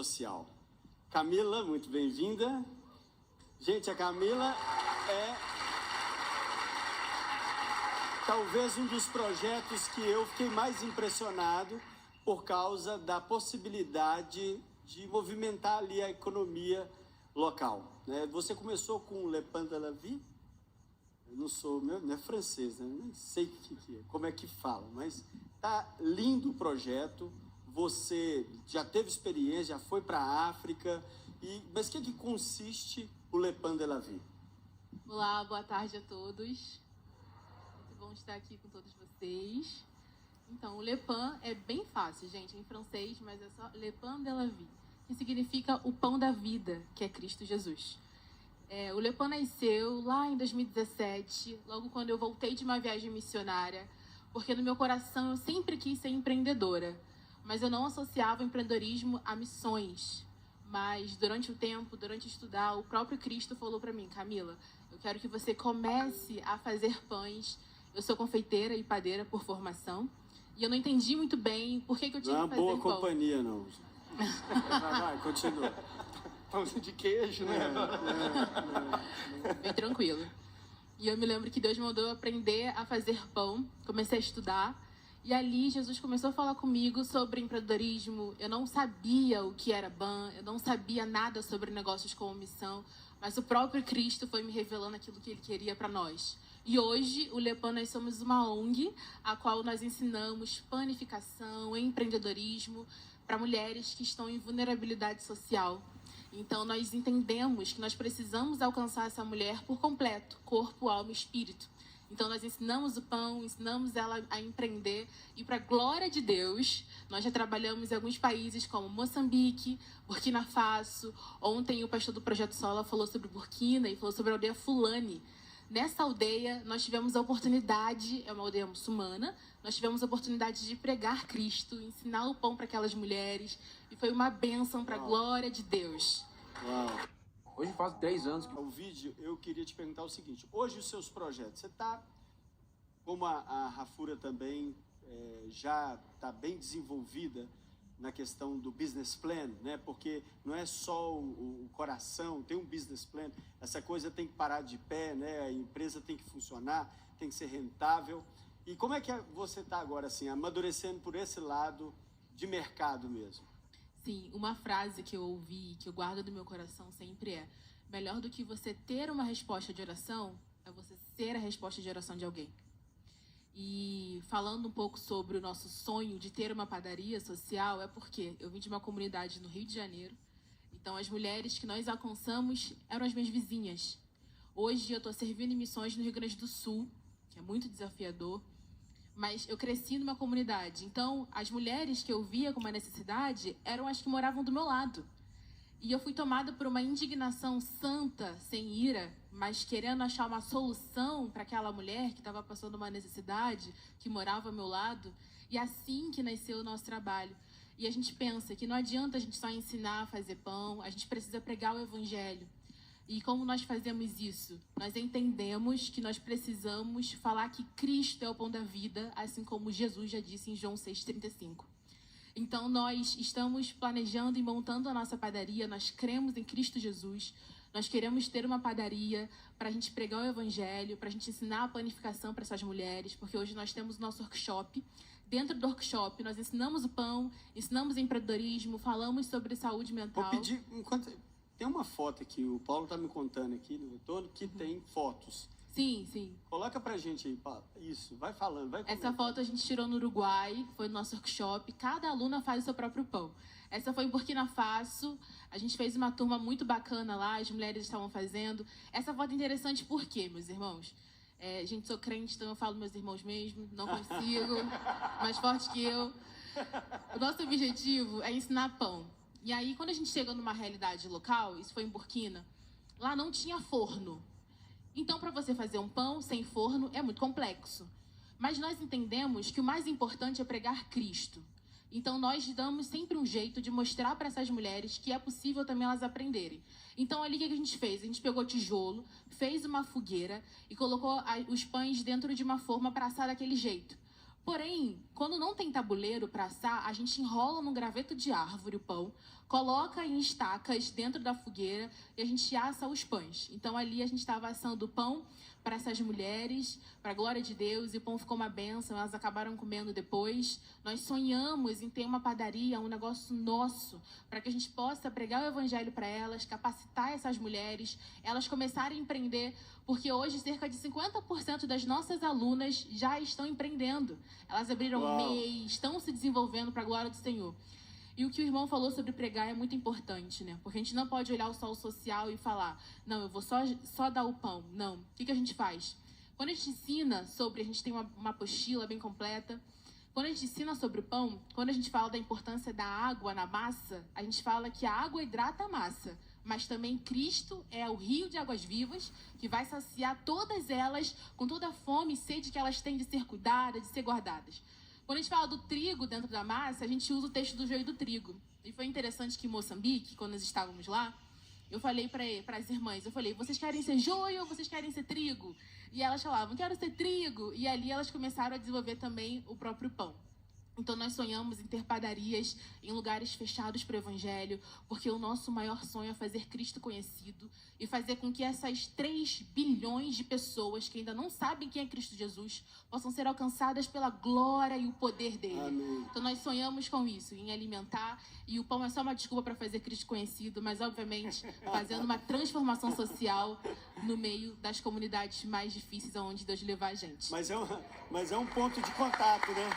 social. Camila, muito bem-vinda. Gente, a Camila é talvez um dos projetos que eu fiquei mais impressionado por causa da possibilidade de movimentar ali a economia local, né? Você começou com Le Pain de la Vie? Eu não é francês, né? Nem sei como é que fala, mas tá lindo o projeto. Você já teve experiência, já foi para a África, mas o que consiste o Le Pain de la Vie? Olá, boa tarde a todos. Muito bom estar aqui com todos vocês. Então, o Le Pain é bem fácil, gente, em francês, mas é só Le Pain de la Vie, que significa o pão da vida, que é Cristo Jesus. O Le Pain nasceu lá em 2017, logo quando eu voltei de uma viagem missionária, porque no meu coração eu sempre quis ser empreendedora, mas eu não associava o empreendedorismo a missões. Mas durante o tempo, durante estudar, o próprio Cristo falou para mim: Camila, eu quero que você comece a fazer pães. Eu sou confeiteira e padeira por formação, e eu não entendi muito bem por que eu tinha que fazer pão. Não é uma boa companhia, não. Vai, continua. Pãozinho de queijo, né? Bem tranquilo. E eu me lembro que Deus me mandou aprender a fazer pão. Comecei a estudar. E ali Jesus começou a falar comigo sobre empreendedorismo. Eu não sabia o que era BAN, eu não sabia nada sobre negócios com missão, mas o próprio Cristo foi me revelando aquilo que Ele queria para nós. E hoje, o Le Pain, nós somos uma ONG, a qual nós ensinamos panificação, empreendedorismo para mulheres que estão em vulnerabilidade social. Então, nós entendemos que nós precisamos alcançar essa mulher por completo, corpo, alma e espírito. Então, nós ensinamos o pão, ensinamos ela a empreender. E, para a glória de Deus, nós já trabalhamos em alguns países como Moçambique, Burkina Faso. Ontem, o pastor do Projeto Sola falou sobre Burkina e falou sobre a aldeia Fulani. Nessa aldeia, nós tivemos a oportunidade, é uma aldeia muçulmana, nós tivemos a oportunidade de pregar Cristo, ensinar o pão para aquelas mulheres. E foi uma bênção para a glória de Deus. Uau! Hoje faz 10 anos que... O vídeo, eu queria te perguntar o seguinte: hoje os seus projetos, você está, como a Rafura também já está bem desenvolvida na questão do business plan, né? Porque não é só o coração, tem um business plan, essa coisa tem que parar de pé, né? A empresa tem que funcionar, tem que ser rentável. E como é que você está agora, assim, amadurecendo por esse lado de mercado mesmo? Sim, uma frase que eu ouvi, que eu guardo do meu coração sempre é: melhor do que você ter uma resposta de oração, é você ser a resposta de oração de alguém. E falando um pouco sobre o nosso sonho de ter uma padaria social, é porque eu vim de uma comunidade no Rio de Janeiro, então as mulheres que nós alcançamos eram as minhas vizinhas. Hoje eu estou servindo em missões no Rio Grande do Sul, que é muito desafiador, mas eu cresci numa comunidade, então as mulheres que eu via com uma necessidade eram as que moravam do meu lado. E eu fui tomada por uma indignação santa, sem ira, mas querendo achar uma solução para aquela mulher que estava passando uma necessidade, que morava ao meu lado. E assim que nasceu o nosso trabalho. E a gente pensa que não adianta a gente só ensinar a fazer pão, a gente precisa pregar o evangelho. E como nós fazemos isso? Nós entendemos que nós precisamos falar que Cristo é o pão da vida, assim como Jesus já disse em João 6,35. Então, nós estamos planejando e montando a nossa padaria, nós cremos em Cristo Jesus, nós queremos ter uma padaria para a gente pregar o evangelho, para a gente ensinar a panificação para essas mulheres, porque hoje nós temos o nosso workshop. Dentro do workshop, nós ensinamos o pão, ensinamos empreendedorismo, falamos sobre saúde mental. Vou pedir, tem uma foto aqui, o Paulo está me contando aqui no retorno, que tem fotos. Sim, sim. Coloca pra gente aí, Paulo. Isso, vai falando, vai comentando. Essa foto a gente tirou no Uruguai, foi no nosso workshop. Cada aluna faz o seu próprio pão. Essa foi em Burkina Faso. A gente fez uma turma muito bacana lá, as mulheres estavam fazendo. Essa foto é interessante por quê, meus irmãos? Gente, sou crente, então eu falo meus irmãos mesmo, não consigo, mais forte que eu. O nosso objetivo é ensinar pão. E aí, quando a gente chega numa realidade local, isso foi em Burkina, lá não tinha forno. Então, para você fazer um pão sem forno é muito complexo. Mas nós entendemos que o mais importante é pregar Cristo. Então, nós damos sempre um jeito de mostrar para essas mulheres que é possível também elas aprenderem. Então, ali o que a gente fez? A gente pegou tijolo, fez uma fogueira e colocou os pães dentro de uma forma para assar daquele jeito. Porém, quando não tem tabuleiro para assar, a gente enrola num graveto de árvore o pão, coloca em estacas dentro da fogueira e a gente assa os pães. Então ali a gente estava assando pão para essas mulheres, para a glória de Deus, e o pão ficou uma bênção, elas acabaram comendo depois. Nós sonhamos em ter uma padaria, um negócio nosso, para que a gente possa pregar o evangelho para elas, capacitar essas mulheres, elas começarem a empreender, porque hoje cerca de 50% das nossas alunas já estão empreendendo. Elas abriram MEI, estão se desenvolvendo para a glória do Senhor. E o que o irmão falou sobre pregar é muito importante, né? Porque a gente não pode olhar só o social e falar, não, eu vou só dar o pão. Não. O que a gente faz? Quando a gente ensina sobre, a gente tem uma apostila bem completa. Quando a gente ensina sobre o pão, quando a gente fala da importância da água na massa, a gente fala que a água hidrata a massa. Mas também Cristo é o rio de águas vivas que vai saciar todas elas com toda a fome e sede que elas têm de ser cuidadas, de ser guardadas. Quando a gente fala do trigo dentro da massa, a gente usa o texto do joio do trigo. E foi interessante que em Moçambique, quando nós estávamos lá, eu falei para as irmãs, vocês querem ser joio ou vocês querem ser trigo? E elas falavam, quero ser trigo. E ali elas começaram a desenvolver também o próprio pão. Então nós sonhamos em ter padarias em lugares fechados para o evangelho, porque o nosso maior sonho é fazer Cristo conhecido e fazer com que essas 3 bilhões de pessoas que ainda não sabem quem é Cristo Jesus possam ser alcançadas pela glória e o poder dele. Amém. Então nós sonhamos com isso, em alimentar, e o pão é só uma desculpa para fazer Cristo conhecido, mas obviamente fazendo uma transformação social no meio das comunidades mais difíceis aonde Deus levar a gente. Mas é um ponto de contato, né?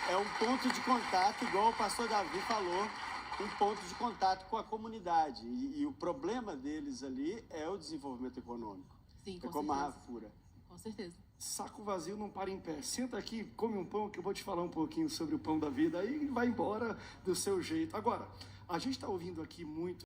É um ponto de contato, igual o pastor Davi falou, um ponto de contato com a comunidade. E o problema deles ali é o desenvolvimento econômico. Sim, com é como certeza. a Rafura. Com certeza. Saco vazio não para em pé. Senta aqui, come um pão, que eu vou te falar um pouquinho sobre o pão da vida. Aí vai embora do seu jeito. Agora, a gente está ouvindo aqui muito